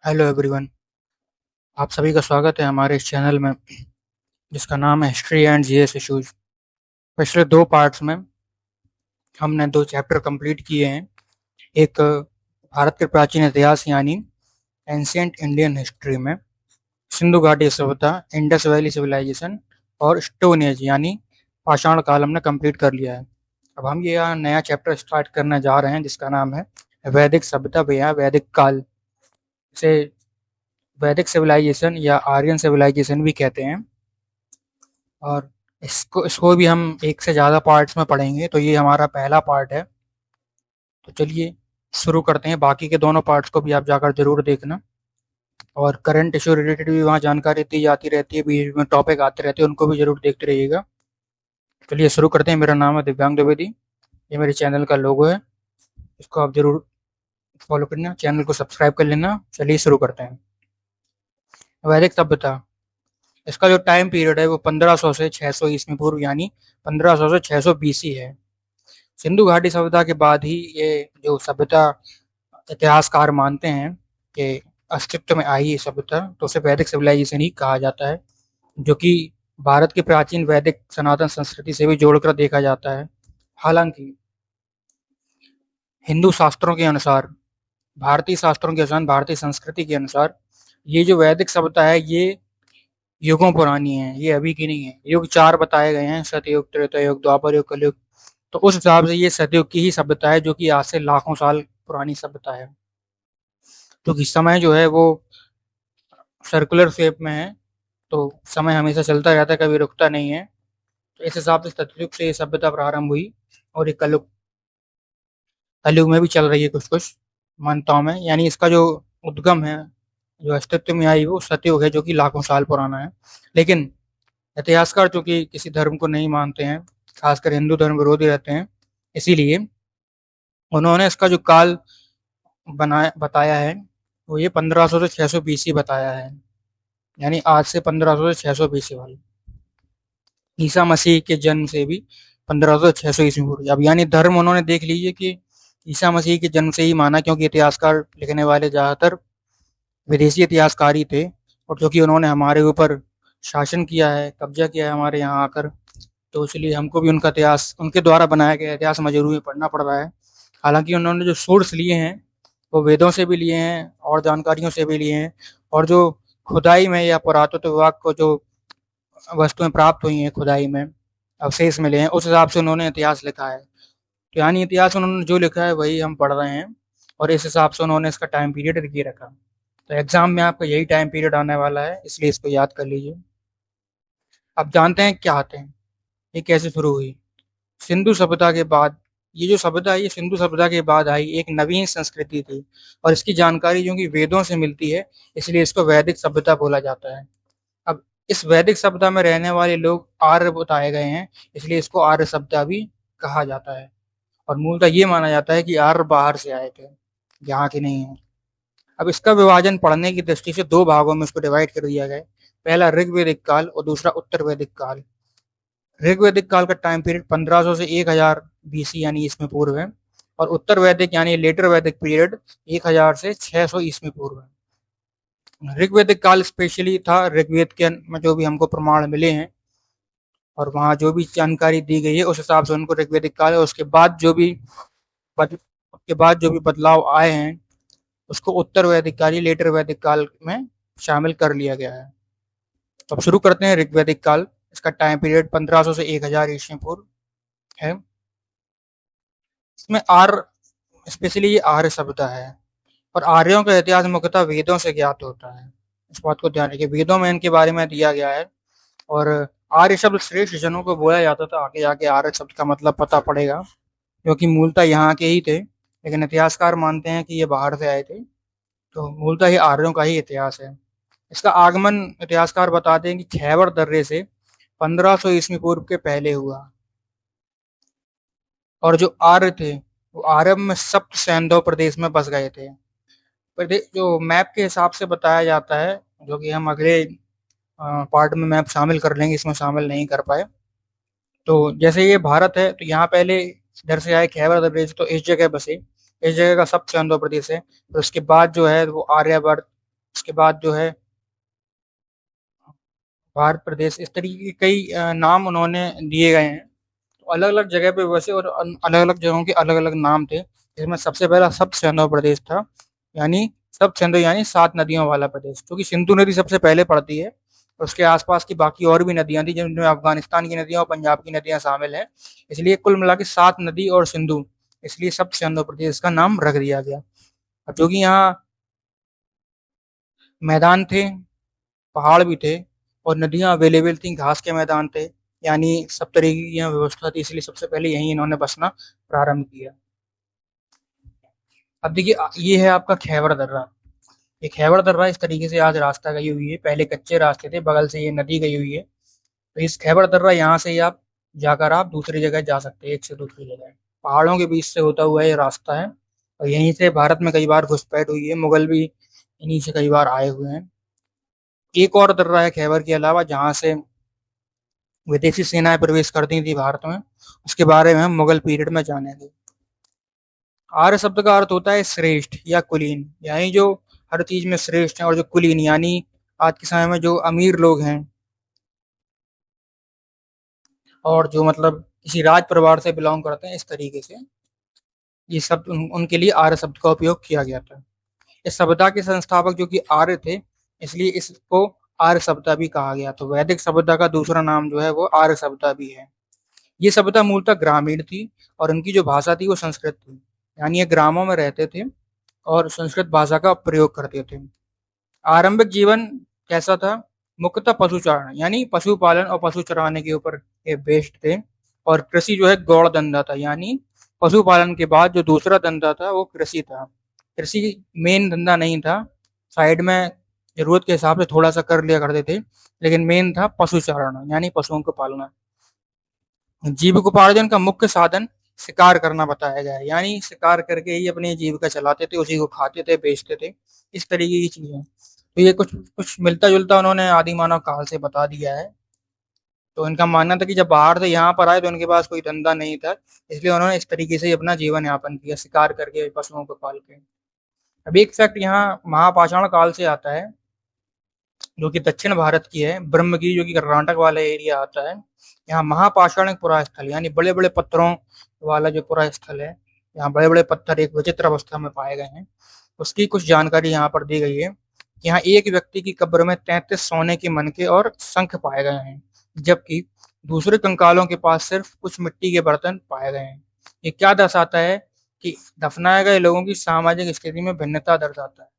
Hello everyone. आप सभी का स्वागत है हमारे इस चैनल में जिसका नाम है हिस्ट्री एंड जीएस इश्यूज। पिछले दो पार्ट्स में हमने दो चैप्टर कंप्लीट किए हैं। एक भारत के प्राचीन इतिहास यानी एंशियंट इंडियन हिस्ट्री में सिंधु घाटी सभ्यता, इंडस वैली सिविलाइजेशन और स्टोन एज यानी पाषाण काल हमने कंप्लीट कर लिया है। अब हम ये यहाँ नया चैप्टर स्टार्ट करने जा रहे हैं जिसका नाम है वैदिक सभ्यता या वैदिक काल। इसे वैदिक सिविलाइजेशन या आर्यन सिविलाइजेशन भी कहते हैं। और इसको इसको भी हम एक से ज़्यादा पार्ट्स में पढ़ेंगे, तो ये हमारा पहला पार्ट है। तो चलिए शुरू करते हैं। बाकी के दोनों पार्ट्स को भी आप जाकर ज़रूर देखना, और करंट इशू रिलेटेड भी वहाँ जानकारी दी जाती रहती है, बीच में टॉपिक आते रहते हैं, उनको भी ज़रूर देखते रहिएगा। चलिए शुरू करते हैं। मेरा नाम है दिव्यांग द्विवेदी, ये मेरे चैनल का लोगो है, इसको आप ज़रूर फॉलो करना, चैनल को सब्सक्राइब कर लेना। चलिए शुरू करते हैं। वैदिक सभ्यता, इसका जो टाइम पीरियड है वो 1500 से 600 ईस्वी पूर्व यानी 1500 से 600 बीसी है। सिंधु घाटी सभ्यता के बाद ही ये जो सभ्यता इतिहासकार मानते हैं कि अस्तित्व में आई ये सभ्यता, तो उसे वैदिक सिविलाइजेशन ही कहा जाता है, जो कि भारत की प्राचीन वैदिक सनातन संस्कृति से भी जोड़कर देखा जाता है। हालांकि हिंदू शास्त्रों के अनुसार, भारतीय शास्त्रों के अनुसार, भारतीय संस्कृति के अनुसार ये जो वैदिक सभ्यता है ये युगों पुरानी है, ये अभी की नहीं है। युग चार बताए गए हैं, सतयुग, त्रेता युग, द्वापर युग, कलयुग। तो उस हिसाब से ये सतयुग की ही सभ्यता है, जो कि आज से लाखों साल पुरानी सभ्यता है। क्योंकि समय जो है वो सर्कुलर शेप में है, तो समय हमेशा चलता रहता है, कभी रुकता नहीं है। तो इस हिसाब से सतयुग से ये सभ्यता प्रारंभ हुई, और ये कलयुग कलयुग में भी चल रही है कुछ कुछ मान्यताओं में। यानी इसका जो उद्गम है, जो अस्तित्व में आई, वो सतयुग है, जो कि लाखों साल पुराना है। लेकिन इतिहासकार चूंकि किसी धर्म को नहीं मानते हैं, खासकर हिंदू धर्म विरोधी रहते हैं, इसीलिए उन्होंने इसका जो काल बनाया बताया है वो ये 1500 से 600 बीसी बताया है। यानी आज से 1500 से 600 बीसी वाली ईसा मसीह के जन्म से भी 1500 से 600 ईस्वी पूर्व। अब यानी धर्म उन्होंने देख लीजिए कि ईसा मसीह के जन्म से ही माना, क्योंकि इतिहासकार लिखने वाले ज़्यादातर विदेशी इतिहासकार ही थे, और क्योंकि उन्होंने हमारे ऊपर शासन किया है, कब्जा किया है हमारे यहाँ आकर, तो इसलिए हमको भी उनका इतिहास, उनके द्वारा बनाया गया इतिहास मजबूरी में पढ़ना पड़ रहा है। हालांकि उन्होंने जो सोर्स लिए हैं वो वेदों से भी लिए हैं और जानकारियों से भी लिए हैं, और जो खुदाई में या पुरातत्व विभाग को जो वस्तुएं प्राप्त हुई हैं, खुदाई में अवशेष मिले हैं, उस हिसाब से उन्होंने इतिहास लिखा है। तो यानी इतिहास उन्होंने जो लिखा है वही हम पढ़ रहे हैं, और इस हिसाब से उन्होंने इसका टाइम पीरियड लिखे रखा। तो एग्जाम में आपका यही टाइम पीरियड आने वाला है, इसलिए इसको याद कर लीजिए। अब जानते हैं क्या आते हैं, ये कैसे शुरू हुई। सिंधु सभ्यता के बाद, ये जो सभ्यता है ये सिंधु सभ्यता के बाद आई एक नवीन संस्कृति थी, और इसकी जानकारी जो कि वेदों से मिलती है, इसलिए इसको वैदिक सभ्यता बोला जाता है। अब इस वैदिक सभ्यता में रहने वाले लोग आर्य बताए गए हैं, इसलिए इसको आर्य सभ्यता भी कहा जाता है। और मूलतः ये माना जाता है कि आर्य बाहर से आए थे, यहाँ के नहीं है। अब इसका विभाजन पढ़ने की दृष्टि से दो भागों में इसको डिवाइड कर दिया गया है। पहला ऋग्वेदिक काल और दूसरा उत्तर वैदिक काल। ऋग्वेदिक काल का टाइम पीरियड 1500 से 1000 बीसी यानी इसमें पूर्व है, और उत्तर वैदिक यानी लेटर वैदिक पीरियड 1000 से 600 ईस्वी पूर्व है। ऋग्वेदिक काल स्पेशली था ऋग्वेद के में जो भी हमको प्रमाण मिले हैं और वहाँ जो भी जानकारी दी गई है, उस हिसाब से उनको ऋग्वेदिक काल है। उसके बाद जो भी उसके बाद जो भी बदलाव आए हैं, उसको उत्तर वैदिक काल, लेटर वैदिक काल में शामिल कर लिया गया है। तो अब शुरू करते हैं ऋग्वेदिक काल। इसका टाइम पीरियड 1500 से 1000 ईस्वी पूर्व है। इसमें आर्य, स्पेशली ये आर्य सभ्यता है, और आर्यों का इतिहास मुख्यतः वेदों से ज्ञात होता है। इस बात को ध्यान रखिए, वेदों में इनके बारे में दिया गया है। और आर्य शब्द श्रेष्ठ जनों को बोला जाता था, आगे जाके आर्य शब्द का मतलब पता पड़ेगा, क्योंकि मूलतः यहाँ के ही थे, लेकिन इतिहासकार मानते हैं कि ये बाहर से आए थे। तो मूलतः ये आर्यों का ही इतिहास है। इसका आगमन इतिहासकार बताते हैं कि खैबर दर्रे से 1500 ईस्वी पूर्व के पहले हुआ। और जो आर्य थे वो आरब में सप्त सैंधव प्रदेश में बस गए थे। प्रदेश जो मैप के हिसाब से बताया जाता है, जो कि हम अगले पार्ट में मैप शामिल कर लेंगे, इसमें शामिल नहीं कर पाए। तो जैसे ये भारत है, तो यहाँ पहले इधर से आए खैबर प्रदेश, तो इस जगह बसे, इस जगह का सप्त सैंधव प्रदेश है। तो उसके बाद जो है वो आर्यवर्त उसके बाद जो है भारत प्रदेश, इस तरीके के कई नाम उन्होंने दिए गए हैं। तो अलग-अलग जगह पे वैसे और अलग-अलग जगहों के अलग-अलग नाम थे। इसमें सबसे पहला सप्त सिंधु प्रदेश था, यानी सप्त सिंधु यानी 7 नदियों वाला प्रदेश, क्योंकि सिंधु नदी सबसे पहले पड़ती है। और उसके आसपास की बाकी और भी नदियाँ थी, जिनमें अफ़गानिस्तान की नदियाँ और पंजाब की नदियाँ शामिल हैं। इसलिए कुल मिला के 7 नदी और सिंधु, इसलिए सप्त सिंधु प्रदेश का नाम रख दिया गया। अब चूँकि यहाँ मैदान थे, पहाड़ भी थे और नदियाँ अवेलेबल थीं, घास के मैदान थे, यानी सब तरीके की यहाँ व्यवस्था थी, इसलिए सबसे पहले यहीं इन्होंने बसना प्रारंभ किया। अब देखिए ये है आपका खैबर दर्रा। ये खैबर दर्रा इस तरीके से आज रास्ता गई हुई है, पहले कच्चे रास्ते थे, बगल से ये नदी गई हुई है। तो इस खैबर दर्रा यहाँ से ही आप जाकर आप दूसरी जगह जा सकते हैं, एक से दूसरी जगह। पहाड़ों के बीच से होता हुआ ये रास्ता है और यहीं से भारत में कई बार घुसपैठ हुई है, मुगल भी इन्हीं से कई बार आए हुए हैं। एक और दर्रा है खैबर के अलावा जहाँ से विदेशी सेनाएं प्रवेश करती थी भारत में, उसके बारे में हम मुगल पीरियड में जानेंगे। आर्य शब्द का अर्थ होता है श्रेष्ठ या कुलीन, यानी जो हर चीज में श्रेष्ठ है, और जो कुलीन यानी आज के समय में जो अमीर लोग हैं और जो मतलब किसी राज परिवार से बिलोंग करते हैं, इस तरीके से ये शब्द उनके लिए आर्य शब्द का उपयोग किया गया था। इस सभ्यता के संस्थापक जो कि आर्य थे, इसलिए इसको आर्य सभ्यता भी कहा गया। तो वैदिक सभ्यता का दूसरा नाम जो है वो आर्य सभ्यता भी है। ये सभ्यता मूलतः ग्रामीण थी और उनकी जो भाषा थी वो संस्कृत थी, यानी ये ग्रामों में रहते थे और संस्कृत भाषा का प्रयोग करते थे। आरंभिक जीवन कैसा था? मुख्यतः पशुचारण यानी पशुपालन और पशु चराने के ऊपर ये बेस्ड थे। और कृषि जो है गौड़ धंधा था, यानी पशुपालन के बाद जो दूसरा धंधा था वो कृषि था। कृषि मेन धंधा नहीं था, साइड में जरूरत के हिसाब से थोड़ा सा कर लिया करते थे, लेकिन मेन था पशुचारण यानी पशुओं को पालना। जीविकोपार्जन का मुख्य साधन शिकार करना बताया गया है, यानी शिकार करके ही अपनी जीविका चलाते थे, उसी को खाते थे, बेचते थे, इस तरीके की चीजें। तो ये कुछ कुछ मिलता जुलता उन्होंने आदि मानव काल से बता दिया है। तो इनका मानना था कि जब बाहर से यहाँ पर आए तो उनके पास कोई धंधा नहीं था, इसलिए उन्होंने इस तरीके से ही अपना जीवन यापन किया, शिकार करके पशुओं को पाल के। अब एक फैक्ट यहाँ महापाषाण काल से आता है, जो कि दक्षिण भारत की है, ब्रह्मगिरी जो कि कर्नाटक वाला एरिया आता है। यहाँ महापाषाणिक पुरा स्थल यानी बड़े बड़े पत्थरों वाला जो पुरा स्थल है, यहाँ बड़े बड़े पत्थर एक विचित्र अवस्था में पाए गए हैं, उसकी कुछ जानकारी यहाँ पर दी गई है कि यहाँ एक व्यक्ति की कब्र में 33 सोने के मनके और शंख पाए गए हैं, जबकि दूसरे कंकालों के पास सिर्फ कुछ मिट्टी के बर्तन पाए गए हैं। ये क्या दर्शाता है? कि दफनाए गए लोगों की सामाजिक स्थिति में भिन्नता दर्शाता है,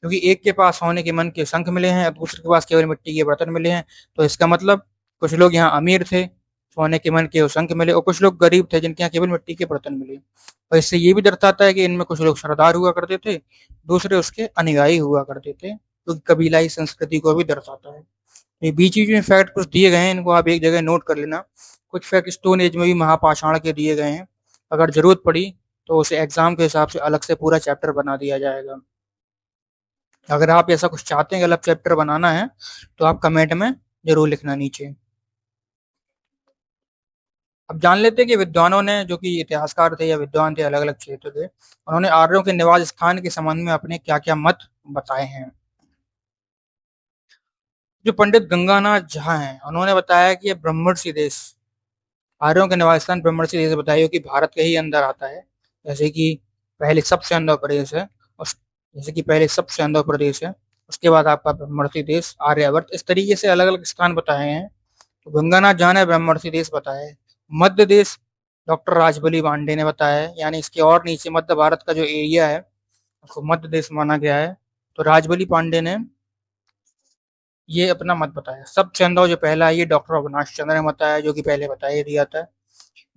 क्योंकि एक के पास सोने के मन के शंख मिले हैं और दूसरे के पास केवल मिट्टी के बर्तन मिले हैं। तो इसका मतलब कुछ लोग यहाँ अमीर थे, सोने के मन के और शंख मिले, और कुछ लोग गरीब थे जिनके यहाँ केवल मिट्टी के बर्तन मिले। और इससे ये भी दर्शाता है कि इनमें कुछ लोग सरदार हुआ करते थे, दूसरे उसके अनुयायी हुआ करते थे, तो कबीलाई संस्कृति को भी दर्शाता है। ये बीच बीच में फैक्ट कुछ दिए गए हैं, इनको आप एक जगह नोट कर लेना। कुछ फैक्ट स्टोन एज में भी महापाषाण के दिए गए हैं, अगर जरूरत पड़ी तो उसे एग्जाम के हिसाब से अलग से पूरा चैप्टर बना दिया जाएगा। अगर आप ऐसा कुछ चाहते हैं कि अलग चैप्टर बनाना है तो आप कमेंट में जरूर लिखना नीचे। अब जान लेते हैं कि विद्वानों ने, जो कि इतिहासकार थे या विद्वान थे अलग अलग क्षेत्र के, उन्होंने आर्यों के निवास स्थान के संबंध में अपने क्या क्या मत बताए हैं। जो पंडित गंगानाथ झा हैं, उन्होंने बताया कि ये ब्रह्मर्षि देश, आर्यों के निवास स्थान ब्रह्मर्षि देश बताया कि भारत के ही अंदर आता है। जैसे कि पहले सबसे अंदर प्रदेश है, उस जैसे कि पहले सबसे अंदर प्रदेश है, उसके बाद आपका ब्रह्मर्षि देश, आर्यावर्त, इस तरीके से अलग अलग स्थान बताए हैं। तो गंगानाथ झा ने ब्रह्मर्षि देश बताया है। मध्य देश डॉक्टर राजबली पांडे ने बताया है, यानी इसके और नीचे मध्य भारत का जो एरिया है उसको मध्य देश माना गया है। तो राजबली पांडे ने ये अपना मत बताया। सब चंदो जो पहला है ये डॉक्टर अविनाश चंद्र ने बताया, जो कि पहले बता ही दिया था।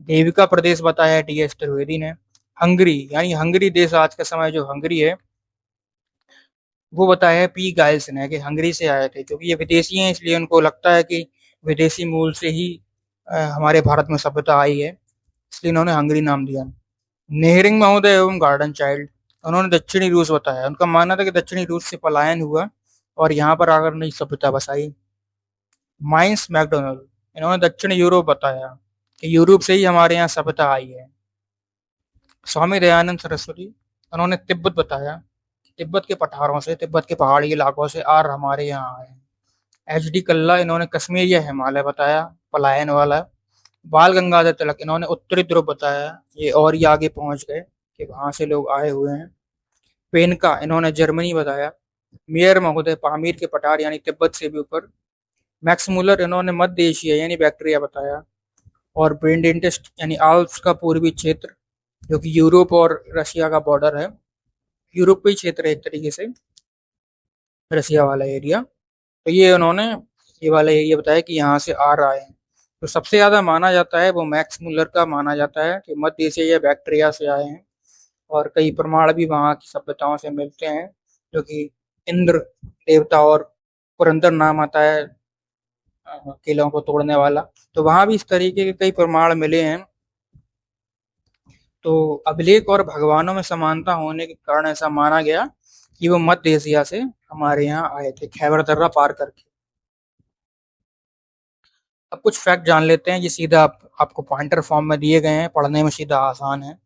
देविका प्रदेश बताया है टी एस त्रिवेदी ने। हंगरी यानी हंगरी देश, आज के समय जो हंगरी है, वो बताया है पी गाइल्स ने कि हंगरी से आए थे, क्योंकि ये विदेशी हैं इसलिए उनको लगता है कि विदेशी मूल से ही हमारे भारत में सभ्यता आई है, इसलिए इन्होंने हंगरी नाम दिया। नेहरिंग महोदय एवं गार्डन चाइल्ड, उन्होंने दक्षिणी रूस बताया। उनका मानना था कि दक्षिणी रूस से पलायन हुआ और यहाँ पर आकर नई सभ्यता बसाई। माइंस मैकडोनल्ड, इन्होंने दक्षिण यूरोप बताया कि यूरोप से ही हमारे यहाँ सभ्यता आई है। स्वामी दयानंद सरस्वती, उन्होंने तिब्बत बताया। तिब्बत के पठारों से, तिब्बत के पहाड़ी इलाकों से आर हमारे यहाँ आए। एच डी कल्ला इन्होंने कश्मीर या हिमालय बताया, पलायन वाला। बाल गंगाधर तिलक इन्होंने उत्तरी ध्रुव बताया, ये और ही आगे पहुंच गए कि वहां से लोग आए हुए हैं। पेनका इन्होंने जर्मनी बताया। मेयर महोदय पामीर के पठार यानी तिब्बत से भी ऊपर। मैक्स मुलर इन्होंने मध्य एशिया यानी बैक्टीरिया बताया। और ब्रेंडेंटिस्ट यानी आल्प्स का पूर्वी क्षेत्र, जो कि यूरोप और रशिया का बॉर्डर है, यूरोपीय क्षेत्र है एक तरीके से, रसिया वाला एरिया। तो ये उन्होंने ये वाला एरिया बताया कि यहाँ से आ रहा है। तो सबसे ज्यादा माना जाता है वो मैक्स मुलर का माना जाता है कि मध्य एशिया या बैक्टीरिया से आए हैं। और कई प्रमाण भी वहाँ की सभ्यताओं से मिलते हैं, जो कि इंद्र देवता और पुरंदर नाम आता है किलों को तोड़ने वाला। तो वहां भी इस तरीके के कई प्रमाण मिले हैं। तो अभिलेख और भगवानों में समानता होने के कारण ऐसा माना गया कि वो मध्य एशिया से हमारे यहाँ आए थे, खैबर दर्रा पार करके। अब कुछ फैक्ट जान लेते हैं, ये सीधा आपको पॉइंटर फॉर्म में दिए गए हैं, पढ़ने में सीधा आसान है।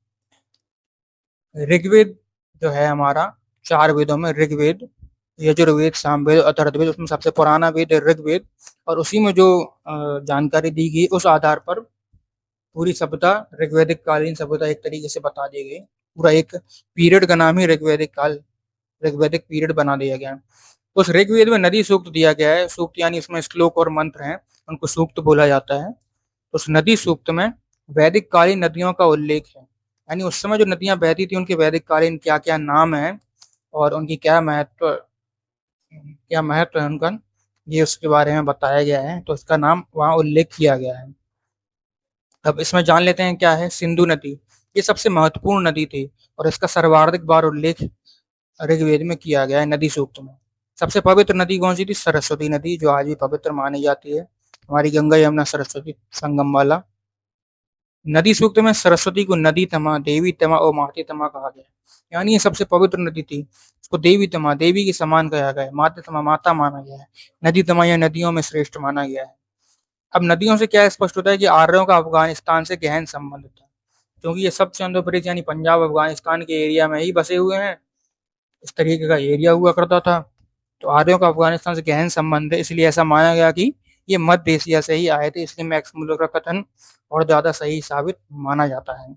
ऋग्वेद जो है हमारा, 4 वेदों में ऋग्वेद, यजुर्वेद, सामवेद, अथर्ववेद, उसमें सबसे पुराना वेद है ऋग्वेद। और उसी में जो जानकारी दी गई उस आधार पर पूरी सभ्यता, ऋग्वैदिक कालीन सभ्यता एक तरीके से बता दी गई। पूरा एक पीरियड का नाम ही ऋग्वैदिक काल, ऋग्वैदिक पीरियड बना दिया गया। उस ऋग्वेद में नदी सूक्त दिया गया है। सूक्त यानी इसमें श्लोक और मंत्र हैं, उनको सूक्त बोला जाता है। उस नदी सूक्त में वैदिक कालीन नदियों का उल्लेख है, यानी उस समय जो नदियां बहती थी उनके वैदिक कालीन क्या क्या नाम है और उनकी क्या महत्व है उनका, ये उसके बारे में बताया गया है। तो इसका नाम वहाँ उल्लेख किया गया है। अब इसमें जान लेते हैं क्या है सिंधु नदी। ये सबसे महत्वपूर्ण नदी थी और इसका सर्वाधिक बार उल्लेख ऋग्वेद में किया गया है नदी सूक्त में। सबसे पवित्र नदी कौन सी थी? सरस्वती नदी, जो आज भी पवित्र मानी जाती है, हमारी गंगा यमुना सरस्वती संगम वाला। नदी सूक्त में सरस्वती को नदी तमा, देवी तमा और माती तमा कहा गया, यानी ये सबसे पवित्र नदी थी। इसको देवी तमा, देवी के समान कहा गया है। माता तमा, माता माना गया है। नदी तमा या नदियों में श्रेष्ठ माना गया है। अब नदियों से क्या स्पष्ट होता है कि आर्यों का अफगानिस्तान से गहन संबंध था, क्योंकि ये सब चंद्र ब्रिज यानी पंजाब अफगानिस्तान के एरिया में ही बसे हुए हैं, इस तरीके का एरिया हुआ करता था। तो आर्यों का अफगानिस्तान से गहन संबंध है, इसलिए ऐसा माना गया कि ये मध्य एशिया से ही आए थे, इसलिए मैक्स मुलर का कथन और ज्यादा सही साबित माना जाता है।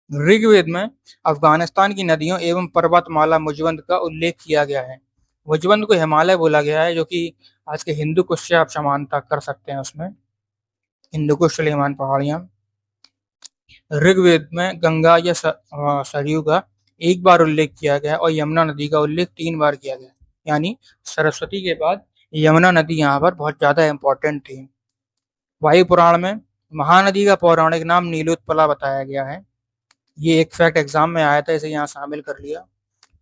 ऋग्वेद में अफगानिस्तान की नदियों एवं पर्वतमाला मुजवंद का उल्लेख किया गया है। मुजवंद को हिमालय बोला गया है, जो कि आज के हिंदू कुश से आप समानता कर सकते हैं उसमें, हिंदू कुश सुलेमान पहाड़ियां। ऋग्वेद में गंगा या सरयू का एक बार उल्लेख किया गया और यमुना नदी का उल्लेख 3 बार किया गया, यानी सरस्वती के बाद यमुना नदी यहाँ पर बहुत ज्यादा इंपॉर्टेंट थी। वायु पुराण में महानदी का पौराणिक नाम नीलोत्पला बताया गया है। ये एक फैक्ट एग्जाम में आया था, इसे यहाँ शामिल कर लिया।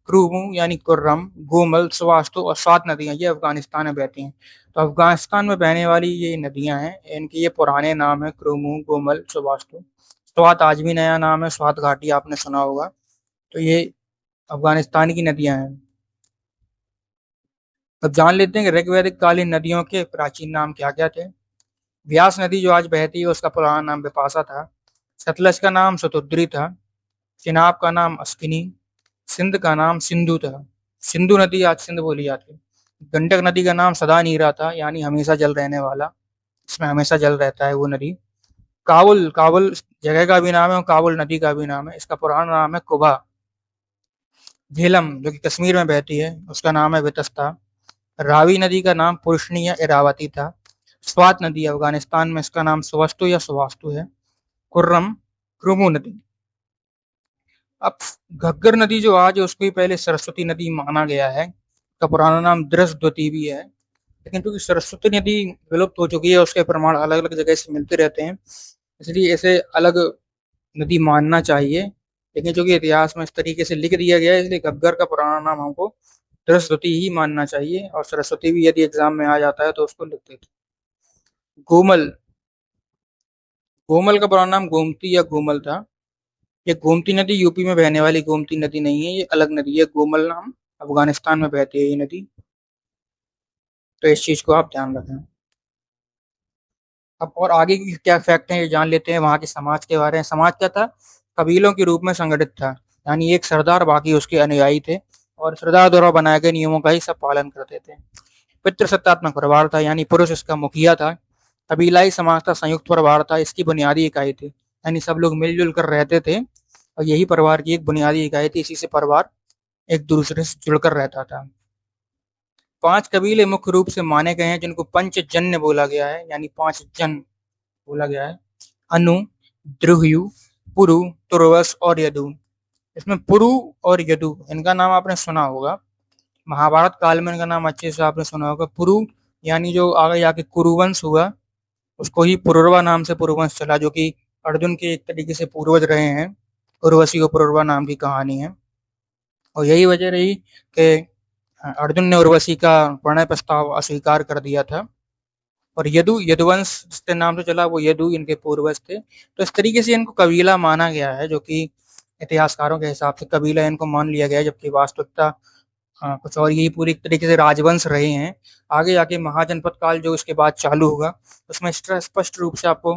क्रूमू यानी कुर्रम, गोमल, सवास्तु और स्वात नदियां ये अफगानिस्तान में बहती हैं। तो अफगानिस्तान में बहने वाली ये नदियां हैं, इनके ये पुराने नाम है क्रूमू, गोमल, सवास्तु। स्वात आज भी नया नाम है, स्वात घाटी आपने सुना होगा। तो ये अफगानिस्तान की नदियां हैं। अब जान लेते हैं कि ऋग्वैदिक कालीन नदियों के प्राचीन नाम क्या क्या थे। व्यास नदी जो आज बहती है उसका पुराना नाम बिपाशा था। सतलज का नाम शतुद्री था। चिनाब का नाम अस्किनी। सिंध का नाम सिंधु था। सिंधु नदी आज सिंध बोली जाती है। गंडक नदी का नाम सदा नीरा था, यानी हमेशा जल रहने वाला, इसमें हमेशा जल रहता है वो नदी। काबुल, काबुल जगह का भी नाम है और काबुल नदी का भी नाम है, इसका पुराना नाम है कुबा। झेलम जो कि कश्मीर में बहती है उसका नाम है वितस्ता। रावी नदी का नाम पुरुषनी या इरावती था। स्वात नदी अफगानिस्तान में, इसका नाम सुवस्तु या सुवास्तु है। कुर्रम, क्रुमु नदी। अब घग्गर नदी जो आज है उसको ही पहले सरस्वती नदी माना गया है, उसका पुराना नाम दृशद्वती भी है। लेकिन क्योंकि सरस्वती नदी विलुप्त हो चुकी है, उसके प्रमाण अलग अलग जगह से मिलते रहते हैं, इसलिए इसे अलग नदी मानना चाहिए। लेकिन चूंकि इतिहास में इस तरीके से लिख दिया गया है, इसलिए घग्गर का पुराना नाम हमको सरस्वती ही मानना चाहिए। और सरस्वती भी यदि एग्जाम में आ जाता है तो उसको लिख देते। गोमल, गोमल का पुराना नाम गोमती या गोमल था। ये गोमती नदी यूपी में बहने वाली गोमती नदी नहीं है, ये अलग नदी है। गोमल नाम अफगानिस्तान में बहती है ये नदी, तो इस चीज को आप ध्यान रखें। अब और आगे की क्या फैक्ट है ये जान लेते हैं वहां के समाज के बारे में। समाज क्या था? कबीलों के रूप में संगठित था। यानी एक सरदार बाकी उसके अनुयायी थे और सरदार द्वारा बनाए गए नियमों का ही सब पालन करते थे। पितृसत्तात्मक परिवार था, यानी पुरुष इसका मुखिया था। कबीलाई समाज था, संयुक्त परिवार था, इसकी बुनियादी इकाई थी, यानी सब लोग मिलजुल कर रहते थे और यही परिवार की एक बुनियादी इकाई थी। इसी से परिवार एक दूसरे से जुड़कर रहता था। 5 कबीले मुख्य रूप से माने गए हैं जिनको पंचजन्य बोला गया है, यानी 5 जन बोला गया है। अनु, द्रुह्यु, पुरु, तुर्वस और यदु। इसमें पुरु और यदु इनका नाम आपने सुना होगा। महाभारत काल में इनका नाम अच्छे से आपने सुना होगा। पुरु यानी जो आगे जाके कुरुवंश हुआ, उसको ही पुरुरवा नाम से पुरुवंश चला, जो कि अर्जुन के एक तरीके से पूर्वज रहे हैं। उर्वशी और पुरुरवा नाम की कहानी है और यही वजह रही कि अर्जुन ने उर्वशी का प्रणय प्रस्ताव अस्वीकार कर दिया था। और यदु, यदुवंश जिसके नाम से चला, वो यदु इनके पूर्वज थे। तो इस तरीके से इनको कबीला माना गया है, जो कि इतिहासकारों के हिसाब से कबीला इनको मान लिया गया है, जबकि वास्तविकता कुछ और, यही पूरी तरीके से राजवंश रहे हैं। आगे जाके महाजनपद काल जो इसके बाद चालू होगा, उसमें स्पष्ट रूप से आपको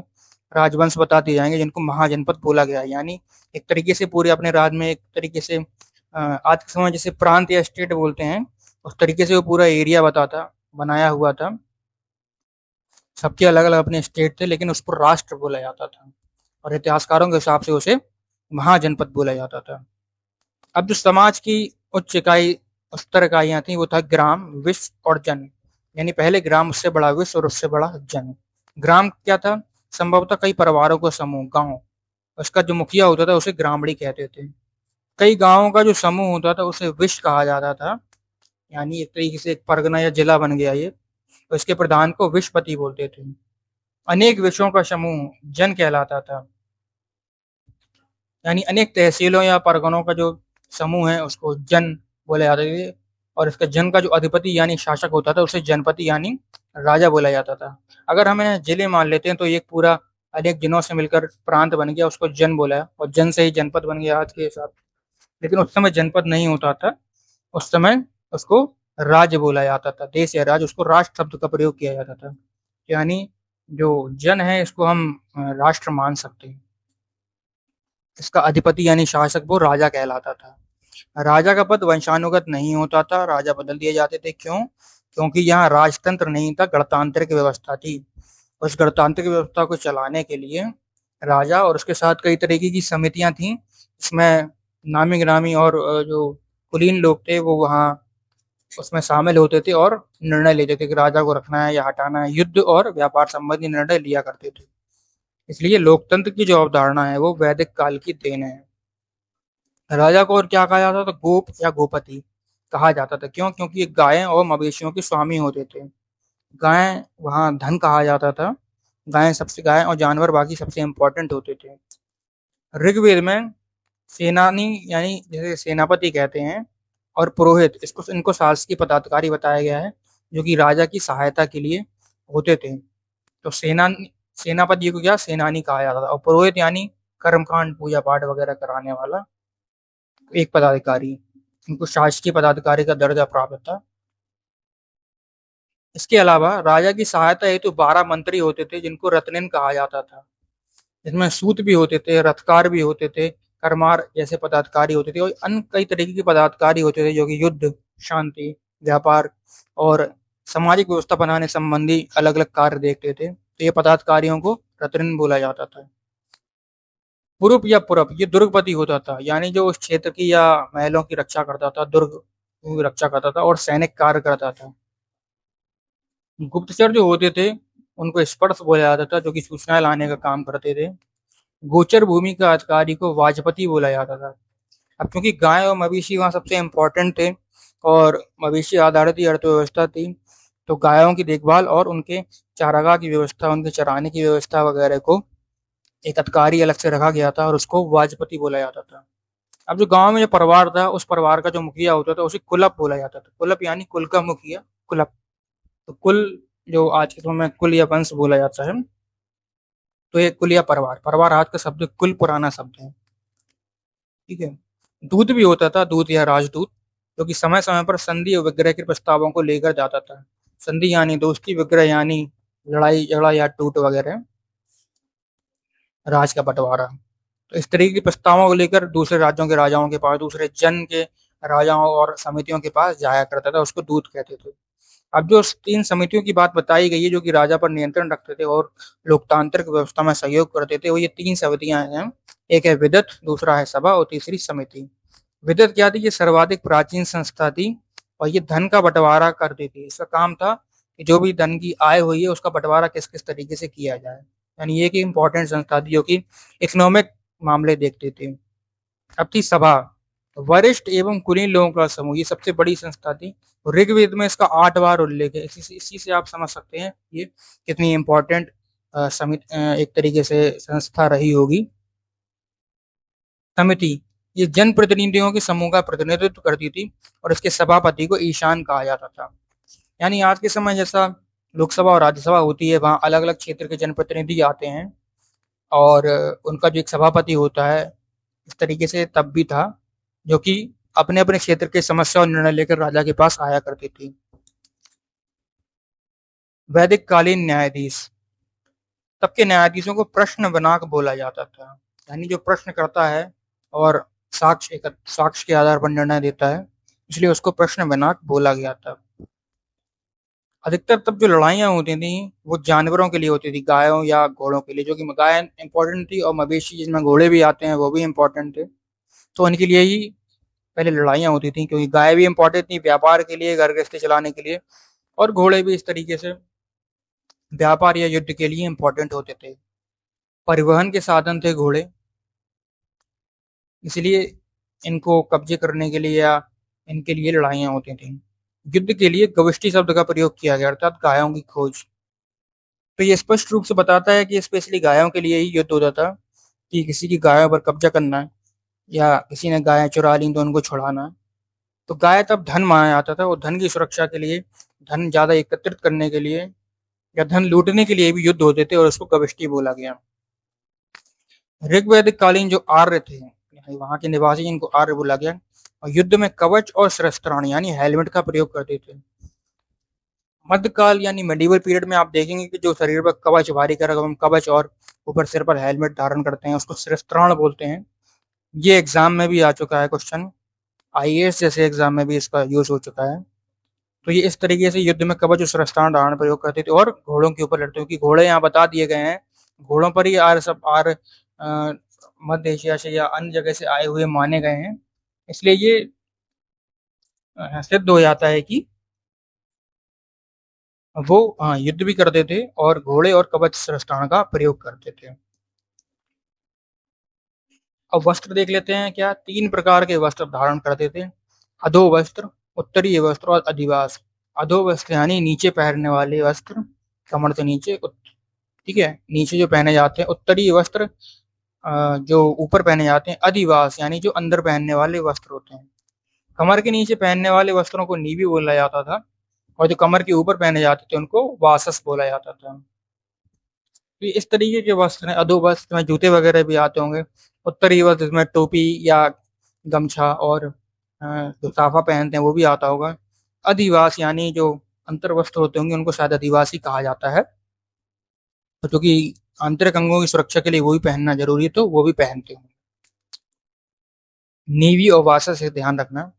राजवंश बता दिए जाएंगे जिनको महाजनपद बोला गया है। यानी एक तरीके से पूरे अपने राज्य में एक तरीके से आज के समय जैसे प्रांत या स्टेट बोलते हैं, उस तरीके से वो पूरा एरिया बताता बनाया हुआ था। सबके अलग अलग अपने स्टेट थे, लेकिन उसको राष्ट्र बोला जाता था और इतिहासकारों के हिसाब से उसे महाजनपद बोला जाता था। अब जो समाज की उच्च इकाई, उच्चतर इकाइयां थी, वो था ग्राम, विश्व और जन। यानी पहले ग्राम, उससे बड़ा विश्व और उससे बड़ा जन। ग्राम क्या था? संभवतः कई परिवारों का समूह, गांव। उसका जो मुखिया होता था उसे ग्रामड़ी कहते थे। कई गांवों का जो समूह होता था उसे विश्व कहा जाता था, यानी एक तरीके से एक परगना या जिला बन गया ये। तो इसके प्रधान को विश्वपति बोलते थे। अनेक विषयों का समूह जन कहलाता था, यानी अनेक तहसीलों या परगनों का जो समूह है उसको जन बोला जाता था। और इसका जन का जो अधिपति यानी शासक होता था उसे जनपति यानी राजा बोला जाता था। अगर हमें जिले मान लेते हैं तो एक पूरा अनेक जिलों से मिलकर प्रांत बन गया, उसको जन बोला है और जन से ही जनपद बन गया आज के हिसाब से। लेकिन उस समय जनपद नहीं होता था, उस समय उसको राज्य बोला जाता था। देश या राज्य, उसको राष्ट्र शब्द का प्रयोग किया जाता था। यानी जो जन है इसको हम राष्ट्र मान सकते हैं। इसका अधिपति यानी शासक वो राजा कहलाता था। राजा का पद वंशानुगत नहीं होता था, राजा बदल दिए जाते थे। क्यों? क्योंकि यहाँ राजतंत्र नहीं था, गणतांत्रिक व्यवस्था थी। उस गणतांत्रिक व्यवस्था को चलाने के लिए राजा और उसके साथ कई तरीके की समितियां थीं। इसमें नामी गिरामी और जो कुलीन लोग थे वो वहाँ उसमें शामिल होते थे और निर्णय लेते थे कि राजा को रखना है या हटाना है। युद्ध और व्यापार संबंधी निर्णय लिया करते थे। इसलिए लोकतंत्र की जो अवधारणा है वो वैदिक काल की देन है। राजा को और क्या कहा जाता था? गोप या गोपति कहा जाता था। क्यों? क्योंकि ये गायें और मवेशियों के स्वामी होते थे। गाय वहाँ धन कहा जाता था। गाय और जानवर बाकी सबसे इंपॉर्टेंट होते थे। ऋग्वेद में सेनानी यानी जैसे सेनापति कहते हैं और पुरोहित, इसको इनको शासकीय पदाधिकारी बताया गया है, जो कि राजा की सहायता के लिए होते थे। तो सेनापति को क्या सेनानी कहा जाता था और पुरोहित यानी कर्मकांड, पूजा पाठ वगैरह कराने वाला एक पदाधिकारी। इनको शासकीय पदाधिकारी का दर्जा प्राप्त था। इसके अलावा राजा की सहायता हेतु 12 मंत्री होते थे जिनको रत्नेन कहा जाता था। इसमें सूत भी होते थे, रथकार भी होते थे, करमार जैसे पदाधिकारी होते थे और अन्य कई तरीके के पदाधिकारी होते थे, जो कि युद्ध, शांति, व्यापार और सामाजिक व्यवस्था बनाने संबंधी अलग अलग कार्य देखते थे। तो ये पदाधिकारियों को रत्नेन बोला जाता था। पुरुप या पुरप ये दुर्गपति होता था, यानी जो उस क्षेत्र की या महलों की रक्षा करता था, दुर्ग की रक्षा करता था और सैनिक कार्य करता था। गुप्तचर जो होते थे उनको स्पर्श बोला जाता था, जो कि सूचनाएं लाने का काम करते थे। गोचर भूमि का अधिकारी को वाजपति बोला जाता था। अब क्योंकि गाय और मवेशी वहाँ सबसे इम्पोर्टेंट थे और मवेशी आधारित ही अर्थव्यवस्था थी, तो गायों की देखभाल और उनके चारागाह की व्यवस्था, उनके चराने की व्यवस्था वगैरह को एक अधिकारी अलग से रखा गया था और उसको वाजपति बोला जाता था। अब जो गांव में जो परिवार था, उस परिवार का जो मुखिया होता था उसे कुलप बोला जाता था। कुलप यानी कुल का मुखिया, कुलप। तो कुल जो आज के समय में कुल या वंश बोला जाता है, तो ये कुल या परिवार, परिवार आज का शब्द, कुल पुराना शब्द है। ठीक है। दूत भी होता था, दूत या राजदूत, जो कि समय समय पर संधि और विग्रह के प्रस्तावों को लेकर जाता था। संधि यानी दोस्ती, विग्रह यानी लड़ाई झगड़ा या टूट वगैरह, राज का बंटवारा। तो इस तरीके के प्रस्तावों को लेकर दूसरे राज्यों के राजाओं के पास, दूसरे जन के राजाओं और समितियों के पास जाया करता था, उसको दूत कहते थे। अब जो 3 समितियों की बात बताई गई है, जो कि राजा पर नियंत्रण रखते थे और लोकतांत्रिक व्यवस्था में सहयोग करते थे, वो ये 3 समितियाँ हैं। एक है विदत, दूसरा है सभा और तीसरी समिति। विदत क्या थी? ये सर्वाधिक प्राचीन संस्था थी और ये धन का बँटवारा करती थी। इसका काम था कि जो भी धन की आय हुई है, उसका बँटवारा किस-किस तरीके से किया जाए। यानी ये एक इम्पोर्टेंट संस्था थी जो कि इकोनॉमिक मामले देखती थी। अब थी सभा, वरिष्ठ एवं कुलीन लोगों का समूह, ये सबसे बड़ी संस्था थी। ऋग्वेद में इसका 8 बार उल्लेख है। इसी से आप समझ सकते हैं ये कितनी इम्पोर्टेंट एक तरीके से संस्था रही होगी। समिति, ये जनप्रतिनिधियों के समूह का प्रतिनिधित्व करती थी और इसके सभापति को ईशान कहा जाता था। यानी आज के समय जैसा लोकसभा और राज्यसभा होती है, वहाँ अलग-अलग क्षेत्र के जनप्रतिनिधि आते हैं और उनका जो एक सभापति होता है, इस तरीके से तब भी था, जो कि अपने-अपने क्षेत्र की समस्या और निर्णय लेकर राजा के पास आया करती थी। वैदिक कालीन न्यायाधीश, तब के न्यायाधीशों को प्रश्न बनाक बोला जाता था। यानी जो प्रश्न करता है और साक्ष्य के आधार पर निर्णय देता है, इसलिए उसको प्रश्न बनाक बोला गया था। अधिकतर तब जो लड़ाइयाँ होती थी, वो जानवरों के लिए होती थी, गायों या घोड़ों के लिए, जो कि गाय इम्पोर्टेंट थी और मवेशी जिनमें घोड़े भी आते हैं, वो भी इम्पोर्टेंट थे। तो उनके लिए ही पहले लड़ाइयाँ होती थी, क्योंकि गाय भी इम्पोर्टेंट थी व्यापार के लिए, घर गृहस्थी चलाने के लिए, और घोड़े भी इस तरीके से व्यापार या युद्ध के लिए इम्पोर्टेंट होते थे। परिवहन के साधन थे घोड़े, इसलिए इनको कब्जे करने के लिए या इनके लिए लड़ाइयाँ होती थी। युद्ध के लिए गविष्टि शब्द का प्रयोग किया गया, अर्थात गायों की खोज। तो ये स्पष्ट रूप से बताता है कि स्पेशली गायों के लिए ही युद्ध होता था, कि किसी की गायों पर कब्जा करना है या किसी ने गायें चुरा ली तो उनको छुड़ाना है। तो गाय तब धन माना जाता था और धन की सुरक्षा के लिए, धन ज़्यादा एकत्रित करने के लिए या धन लूटने के लिए भी युद्ध होते थे और उसको गविष्टि बोला गया। ऋग्वैदिक कालीन जो आर्य थे, वहाँ के निवासी, जिनको आर्य बोला गया, और युद्ध में कवच और शस्त्राण यानी हेलमेट का प्रयोग करते थे। मध्यकाल यानी मेडिवल पीरियड में आप देखेंगे कि जो शरीर पर कवच, भारी भरकम कवच और ऊपर सिर पर हेलमेट धारण करते हैं, उसको शस्त्राण बोलते हैं। ये एग्जाम में भी आ चुका है क्वेश्चन, आईएएस जैसे एग्जाम में भी इसका यूज हो चुका है। तो ये इस तरीके से युद्ध में कवच और शस्त्राण धारण प्रयोग करते थे और घोड़ों के ऊपर लड़ते, क्योंकि घोड़े यहाँ बता दिए गए हैं, घोड़ों पर ही आर्य मध्य एशिया से या अन्य जगह से आए हुए माने गए हैं। इसलिए ये सिद्ध हो जाता है कि वो युद्ध भी करते थे और घोड़े और कवच शस्त्राण का प्रयोग करते थे। अब वस्त्र देख लेते हैं। क्या 3 प्रकार के वस्त्र धारण करते थे? अधो वस्त्र, उत्तरीय वस्त्र और अधिवास। अधो वस्त्र यानी नीचे पहनने वाले वस्त्र, कमर से नीचे, ठीक है, नीचे जो पहने जाते हैं। उत्तरीय वस्त्र जो ऊपर पहने जाते हैं। अधिवास यानी जो अंदर पहनने वाले वस्त्र होते हैं। कमर के नीचे पहनने वाले वस्त्रों को नीवी बोला जाता था और जो कमर के ऊपर पहने जाते थे उनको वासस बोला जाता था। तो इस तरीके के वस्त्र हैं। अधो वस्त्र में जूते वगैरह भी आते होंगे। उत्तरीय वस्त्र जिसमें टोपी या गमछा और जो साफा पहनते हैं वो भी आता होगा। अधिवास यानी जो अंतर वस्त्र होते होंगे उनको शायद अधिवासी कहा जाता है, तो क्योंकि आंतरिक अंगों की सुरक्षा के लिए वो भी पहनना जरूरी है, तो वो भी पहनते होंगे। नीवी और वासा से ध्यान रखना।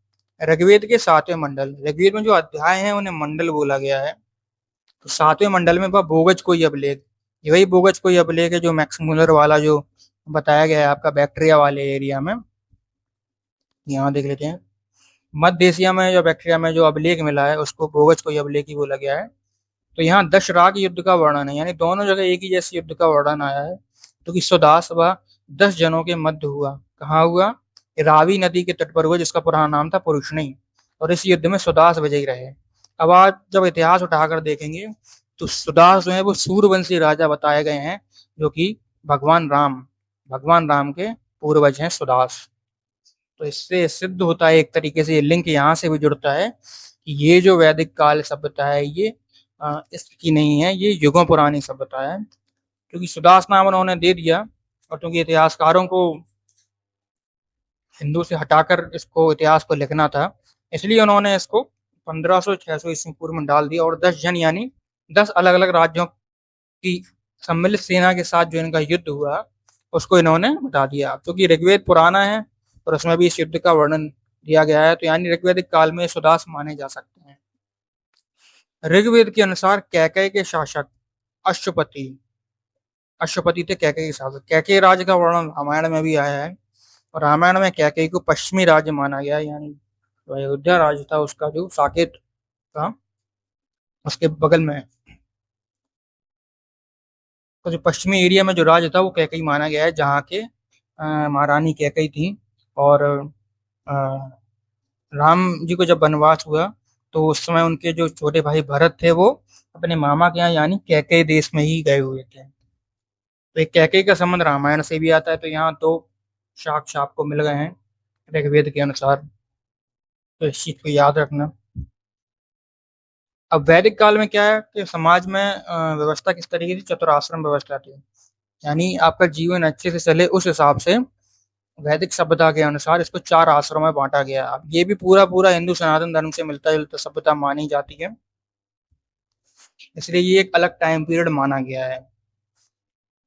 ऋग्वेद के 7वें मंडल, ऋग्वेद में जो अध्याय हैं उन्हें मंडल बोला गया है। तो 7वें मंडल में वह बोगज कोई अभिलेख, ये वही बोगज कोई अभिलेख है जो मैक्स मुलर वाला जो बताया गया है आपका बैक्टीरिया वाले एरिया में। यहाँ देख लेते हैं। मध्य एशिया में जो बैक्टीरिया में जो अभिलेख मिला है उसको बोगज कोई अभिलेख ही बोला गया है। तो यहाँ दशराग युद्ध का वर्णन है, यानी दोनों जगह एक ही जैसे युद्ध का वर्णन आया है। तो कि सुदास व 10 जनों के मध्य हुआ। कहाँ हुआ? रावी नदी के तट पर हुआ, जिसका पुराना नाम था पुरुषनी, और इस युद्ध में सुदास विजयी रहे। अब आज जब इतिहास उठाकर देखेंगे तो सुदास जो है वो सूर्यवंशी राजा बताए गए हैं, जो कि भगवान राम के पूर्वज हैं सुदास। तो इससे सिद्ध होता है एक तरीके से, ये लिंक यहाँ से भी जुड़ता है कि ये जो वैदिक काल सभ्यता है ये इसकी नहीं है, ये युगों पुरानी सभ्यता है। क्योंकि सुदास नाम उन्होंने दे दिया और क्योंकि इतिहासकारों को हिंदू से हटाकर इसको इतिहास को लिखना था, इसलिए उन्होंने इसको 1500-600 ईस्वी पूर्व में डाल दिया और 10 जन यानी 10 अलग अलग राज्यों की सम्मिलित सेना के साथ जो इनका युद्ध हुआ उसको इन्होंने बता दिया। क्योंकि ऋग्वेद पुराना है और उसमें भी इस युद्ध का वर्णन दिया गया है, तो यानी ऋग्वैदिक काल में सुदास माने जा सकते हैं। ऋग्वेद के अनुसार कैकेयी के शासक अश्वपति अश्वपति थे कैकेयी के शासक। कैकेयी राज्य का वर्णन रामायण में भी आया है और रामायण में कैकेयी को पश्चिमी राज्य माना गया है, यानी जो अयोध्या राज्य था उसका जो साकेत था उसके बगल में, तो जो पश्चिमी एरिया में जो राज्य था वो कैकेयी माना गया है, जहाँ के महारानी कैकेयी थी। और अ, राम जी को जब वनवास हुआ तो उस समय उनके जो छोटे भाई भरत थे वो अपने मामा के यहाँ यानी कैकेयी देश में ही गए हुए थे। तो एक कैकेयी का संबंध रामायण से भी आता है, तो यहाँ दो साक्ष्य आपको मिल गए हैं ऋग्वेद के अनुसार, तो इस चीज को याद रखना। अब वैदिक काल में क्या है कि समाज में व्यवस्था किस तरीके की चतुराश्रम व्यवस्था थी, यानी आपका जीवन अच्छे से चले उस हिसाब से वैदिक सभ्यता के अनुसार इसको 4 आश्रमों में बांटा गया। अब ये भी पूरा पूरा हिंदू सनातन धर्म से मिलता जुलता सभ्यता मानी जाती है, इसलिए ये एक अलग टाइम पीरियड माना गया है।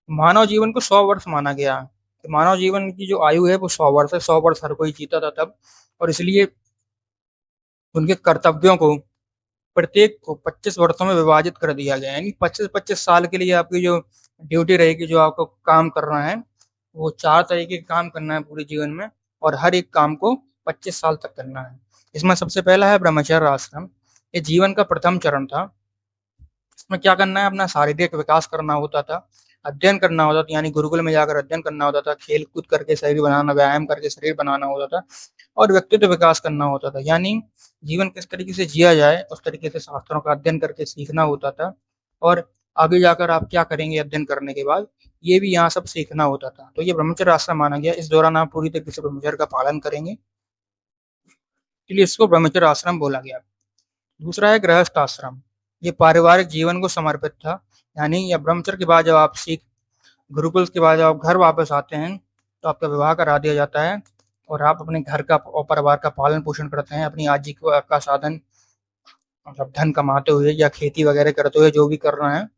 मानव जीवन को 100 वर्ष माना गया, तो मानव जीवन की जो आयु है वो 100 वर्ष है। 100 वर्ष हर कोई जीता था तब, और इसलिए उनके कर्तव्यों को प्रत्येक को 25 वर्षों में विभाजित कर दिया गया है, यानी 25-25 साल के लिए आपकी जो ड्यूटी रहेगी, जो आपको काम करना है वो 4 तरीके का काम करना है पूरे जीवन में, और हर एक काम को 25 साल तक करना है। इसमें सबसे पहला है ब्रह्मचर्य आश्रम। ये जीवन का प्रथम चरण था। इसमें क्या करना है, अपना शारीरिक विकास करना होता था, अध्ययन करना होता था, यानी गुरुकुल में जाकर अध्ययन करना होता था, खेल कूद करके शरीर बनाना, व्यायाम करके शरीर बनाना होता था, और व्यक्तित्व विकास करना होता था, यानी जीवन किस तरीके से जिया जाए उस तरीके से शास्त्रों का अध्ययन करके सीखना होता था। और आगे जाकर आप क्या करेंगे अध्ययन करने के बाद, ये भी यहाँ सब सीखना होता था। तो ये ब्रह्मचर्य आश्रम माना गया। इस दौरान आप पूरी तरीके से ब्रह्मचर्य का पालन करेंगे, इसलिए इसको ब्रह्मचर्य आश्रम बोला गया। दूसरा है गृहस्थ आश्रम। ये पारिवारिक जीवन को समर्पित था, यानी या ब्रह्मचर्य के बाद जब आप सीख गुरुकुल के बाद जब आप घर वापस आते हैं तो आपका विवाह करा दिया जाता है और आप अपने घर का और परिवार का पालन पोषण करते हैं, अपनी आजीविका का साधन मतलब धन कमाते हुए या खेती वगैरह करते हुए जो भी कर रहे हैं,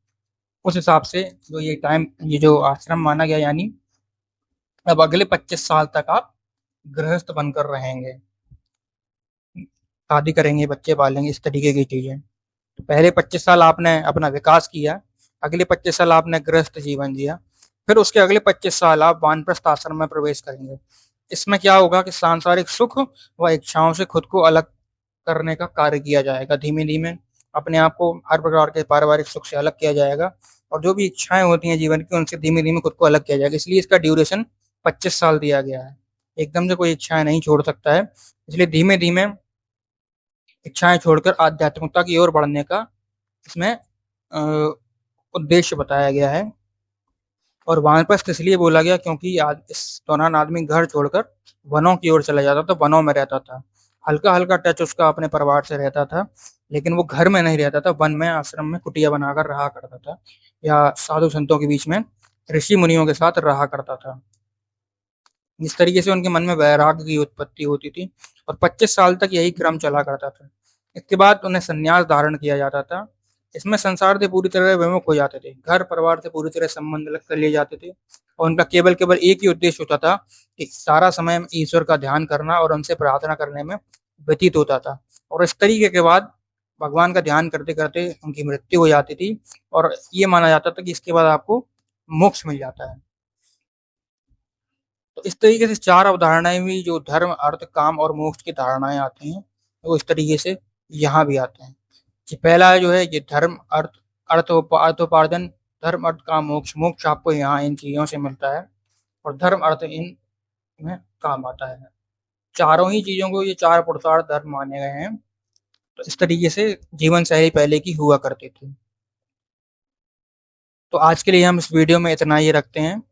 उस हिसाब से जो ये टाइम ये जो आश्रम माना गया, यानी अब अगले 25 साल तक आप गृहस्थ बनकर रहेंगे, शादी करेंगे, बच्चे पालेंगे, इस तरीके की चीजें। तो पहले 25 साल आपने अपना विकास किया, अगले 25 साल आपने गृहस्थ जीवन जिया, फिर उसके अगले 25 साल आप वानप्रस्थ आश्रम में प्रवेश करेंगे। इसमें क्या होगा कि सांसारिक सुख व इच्छाओं से खुद को अलग करने का कार्य किया जाएगा। धीमे धीमे अपने आप को हर प्रकार के पारिवारिक सुख से अलग किया जाएगा, और जो भी इच्छाएं होती हैं जीवन की उनसे धीमे धीमे खुद को अलग किया जाएगा। इसलिए इसका ड्यूरेशन 25 साल दिया गया है। एकदम से कोई इच्छाएं नहीं छोड़ सकता है, इसलिए धीमे धीमे इच्छाएं छोड़कर आध्यात्मिकता की ओर बढ़ने का इसमें उद्देश्य बताया गया है। और वानप्रस्थ इसलिए बोला गया क्योंकि इस दौरान आदमी घर छोड़कर वनों की ओर चला जाता था, वनों में रहता था। हल्का हल्का टच उसका अपने परिवार से रहता था, लेकिन वो घर में नहीं रहता था, वन में आश्रम में कुटिया बनाकर रहा करता था, या साधु संतों के बीच में ऋषि मुनियों के साथ रहा करता था। इस तरीके से उनके मन में वैराग्य की उत्पत्ति होती थी, और 25 साल तक यही क्रम चला करता था। इसके बाद उन्हें संन्यास धारण किया जाता था। इसमें संसार से पूरी तरह विमुख हो जाते थे, घर परिवार से पूरी तरह संबंध अलग कर लिए जाते थे, और उनका केवल केवल एक ही उद्देश्य होता था कि सारा समय ईश्वर का ध्यान करना और उनसे प्रार्थना करने में व्यतीत होता था। और इस तरीके के बाद भगवान का ध्यान करते करते उनकी मृत्यु हो जाती थी, और ये माना जाता था कि इसके बाद आपको मोक्ष मिल जाता है। तो इस तरीके से 4 अवधारणाएं भी जो धर्म अर्थ काम और मोक्ष की धारणाएं आती हैं, वो इस तरीके से यहाँ भी आते हैं कि पहला जो है ये धर्म अर्थ अर्थोपार्जन, धर्म अर्थ काम मोक्ष। मोक्ष आपको यहाँ इन चीजों से मिलता है, और धर्म अर्थ इन में काम आता है। चारों ही चीजों को ये 4 पुरुषार्थ धर्म माने गए हैं। तो इस तरीके से जीवन शैली पहले की हुआ करती थी। तो आज के लिए हम इस वीडियो में इतना ही रखते हैं।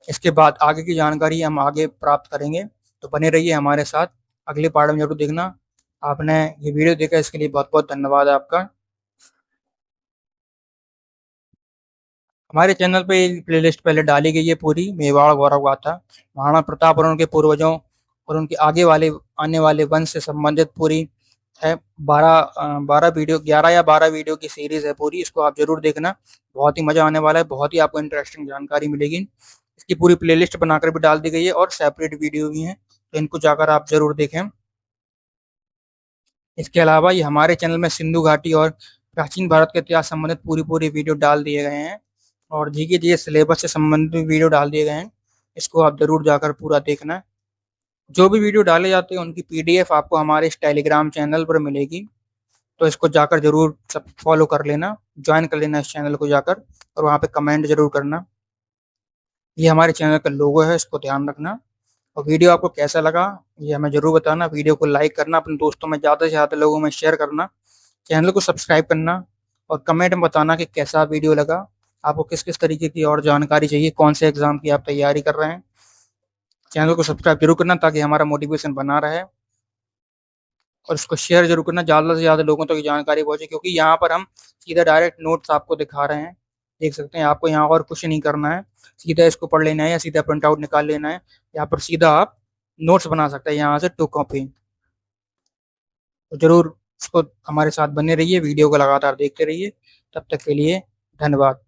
इसके बाद आगे की जानकारी हम आगे प्राप्त करेंगे, तो बने रहिए हमारे साथ। अगले पार्ट में जरूर देखना। आपने ये वीडियो देखा इसके लिए बहुत बहुत धन्यवाद आपका। हमारे चैनल पे प्लेलिस्ट पहले डाली गई है पूरी, मेवाड़ गौरव गाथा, महाराणा प्रताप और उनके पूर्वजों और उनके आगे वाले आने वाले वंश से संबंधित पूरी है। 12 वीडियो, 11 या 12 वीडियो की सीरीज है पूरी, इसको आप जरूर देखना। बहुत ही मजा आने वाला है, बहुत ही आपको इंटरेस्टिंग जानकारी मिलेगी। इसकी पूरी प्लेलिस्ट बनाकर भी डाल दी गई है और सेपरेट वीडियो भी हैं, तो इनको जाकर आप ज़रूर देखें। इसके अलावा ये हमारे चैनल में सिंधु घाटी और प्राचीन भारत के इतिहास संबंधित पूरी पूरी वीडियो डाल दिए गए हैं, और जीके जी सिलेबस से संबंधित वीडियो डाल दिए गए हैं। इसको आप जरूर जाकर पूरा देखना। जो भी वीडियो डाले जाते हैं उनकी पीडीएफ आपको हमारे इस टेलीग्राम चैनल पर मिलेगी, तो इसको जाकर जरूर सब फॉलो कर लेना, ज्वाइन कर लेना इस चैनल को जाकर, और वहाँ पे कमेंट जरूर करना। ये हमारे चैनल का लोगो है, इसको ध्यान रखना। और वीडियो आपको कैसा लगा ये हमें जरूर बताना। वीडियो को लाइक करना, अपने दोस्तों में ज़्यादा से ज़्यादा लोगों में शेयर करना, चैनल को सब्सक्राइब करना, और कमेंट में बताना कि कैसा वीडियो लगा, आपको किस किस तरीके की और जानकारी चाहिए, कौन से एग्जाम की आप तैयारी कर रहे हैं। चैनल को सब्सक्राइब जरूर करना ताकि हमारा मोटिवेशन बना रहे, और इसको शेयर जरूर करना, ज़्यादा से ज़्यादा लोगों तक ये जानकारी पहुंचे, क्योंकि यहाँ पर हम सीधा डायरेक्ट नोट्स आपको दिखा रहे हैं। देख सकते हैं, आपको यहाँ और कुछ नहीं करना है, सीधा इसको पढ़ लेना है या सीधा प्रिंट आउट निकाल लेना है। यहाँ पर सीधा आप नोट्स बना सकते हैं यहाँ से 2 कॉपी। तो जरूर इसको हमारे साथ बने रहिए, वीडियो को लगातार देखते रहिए। तब तक के लिए धन्यवाद।